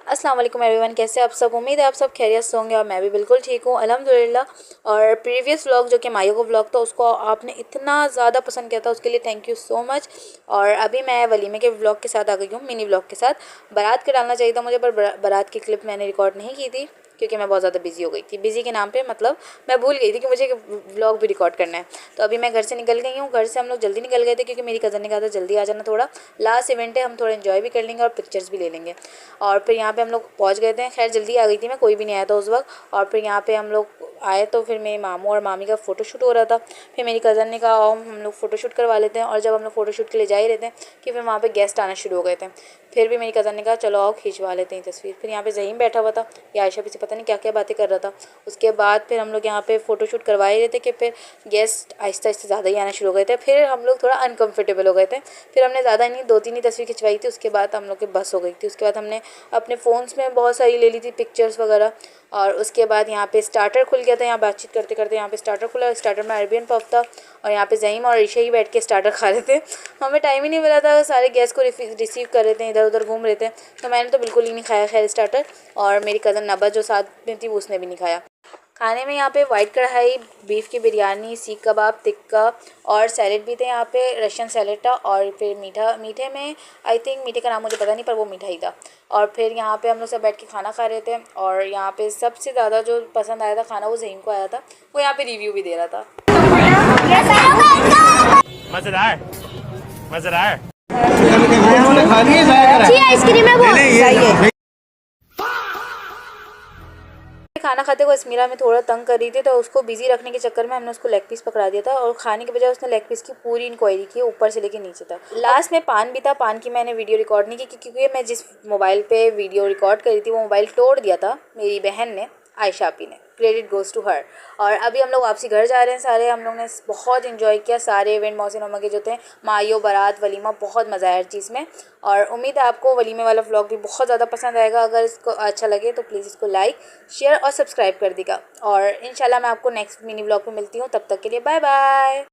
अस्सलाम वालेकुम एवरीवन, कैसे आप सब। उम्मीद है आप सब खैरियत से होंगे और मैं भी बिल्कुल ठीक हूँ अल्हम्दुलिल्लाह। और प्रीवियस व्लॉग जो कि मायो का व्लॉग था उसको आपने इतना ज़्यादा पसंद किया था, उसके लिए थैंक यू सो मच। और अभी मैं वलीमे के व्लॉग के साथ आ गई हूँ, मिनी व्लॉग के साथ। बारात का डालना चाहिए था मुझे, पर बारात की क्लिप मैंने रिकॉर्ड नहीं की थी क्योंकि मैं बहुत ज़्यादा बिजी हो गई थी। बिजी के नाम पे मतलब मैं भूल गई थी कि मुझे व्लॉग भी रिकॉर्ड करना है। तो अभी मैं घर से निकल गई हूँ। घर से हम लोग जल्दी निकल गए थे क्योंकि मेरी कज़न ने कहा था जल्दी आ जाना, थोड़ा लास्ट इवेंट है, हम थोड़ा एंजॉय भी कर लेंगे और पिक्चर्स भी ले लेंगे। और फिर यहाँ पे हम लोग पहुँच गए थे। खैर जल्दी आ गई थी मैं, कोई भी नहीं आया था उस वक्त। और फिर यहाँ पे हम लोग आए तो फिर मेरे मामू और मामी का फ़ोटोशूट हो रहा था। फिर मेरी कज़न ने कहा आओ हम लोग फ़ोटोशूट करवा लेते हैं। और जब हम लोग फ़ोटोशूट के लिए जा ही रहे थे कि फिर वहाँ पे गेस्ट आना शुरू हो गए थे। फिर भी मेरी कज़न ने कहा चलो आओ खिंचवा लेते हैं तस्वीर। फिर यहाँ पे ज़हीम बैठा हुआ था, या आयशा पीछे पता नहीं क्या क्या बातें कर रहा था। उसके बाद फिर हम लोग यहाँ पे फ़ोटोशूट करवा ही रहे थे कि फिर गेस्ट आहिस्ता आहिस्ता ज़्यादा ही आना शुरू हो गए थे। फिर हम लोग थोड़ा अनकम्फर्टेबल हो गए थे। फिर हमने ज़्यादा नहीं 2-3 ही तस्वीर खिंचवाई थी। उसके बाद हम लोग की बस हो गई थी। उसके बाद हमने अपने फ़ोन्स में बहुत सारी ले ली थी पिक्चर्स वगैरह। और उसके बाद यहाँ पे स्टार्टर खुल गया था। यहाँ बातचीत करते करते यहाँ पे स्टार्टर खुला। स्टार्टर में अरबियन पफ था और यहाँ पे ज़हीम और ईशा ही बैठ के स्टार्टर खा रहे थे। हमें टाइम ही नहीं मिला था, सारे गेस्ट को रिसीव कर रहे थे, इधर उधर घूम रहे थे। तो मैंने तो बिल्कुल ही नहीं खाया खैर स्टार्टर। और मेरी कज़न नबा जो साथ में थी उसने भी नहीं खाया। खाने में यहाँ पे वाइट कढ़ाई, बीफ की बिरयानी, सीख कबाब, टिक्का और सैलेड भी थे। यहाँ पे रशियन सैलेड था। और फिर मीठे में आई थिंक मीठे का नाम मुझे पता नहीं, पर वो मीठा ही था। और फिर यहाँ पे हम लोग सब बैठ के खाना खा रहे थे। और यहाँ पे सबसे ज़्यादा जो पसंद आया था खाना वो ज़हीम को आया था। वो यहाँ पे रिव्यू भी दे रहा था। मज़ेदार मज़ेदार आइसक्रीम है वो सही है। खाना खाते हुए स्मीरा में थोड़ा तंग कर रही थी, तो उसको बिजी रखने के चक्कर में हमने उसको लेग पीस पकड़ा दिया था। और खाने के बजाय उसने लेग पीस की पूरी इंक्वायरी की, ऊपर से लेके नीचे तक। लास्ट में पान भी था। पान की मैंने वीडियो रिकॉर्ड नहीं की क्योंकि मैं जिस मोबाइल पे वीडियो रिकॉर्ड करी थी वो मोबाइल तोड़ दिया था मेरी बहन ने, आयशा आपी ने। Credit goes to her. और अभी हम लोग वापसी घर जा रहे हैं सारे। हम लोग ने बहुत इन्जॉय किया सारे इवेंट, मौसिन उम्मा के जो थे, मायो, बारात, वलीमा, बहुत मज़ा आया हर चीज़ में। और उम्मीद है आपको वलीमे वाला व्लॉग भी बहुत ज़्यादा पसंद आएगा। अगर इसको अच्छा लगे तो प्लीज़ इसको लाइक, शेयर और सब्सक्राइब कर देगा। और इंशाल्लाह मैं आपको नेक्स्ट मिनी व्लॉग में मिलती हूँ। तब तक के लिए बाय बाय।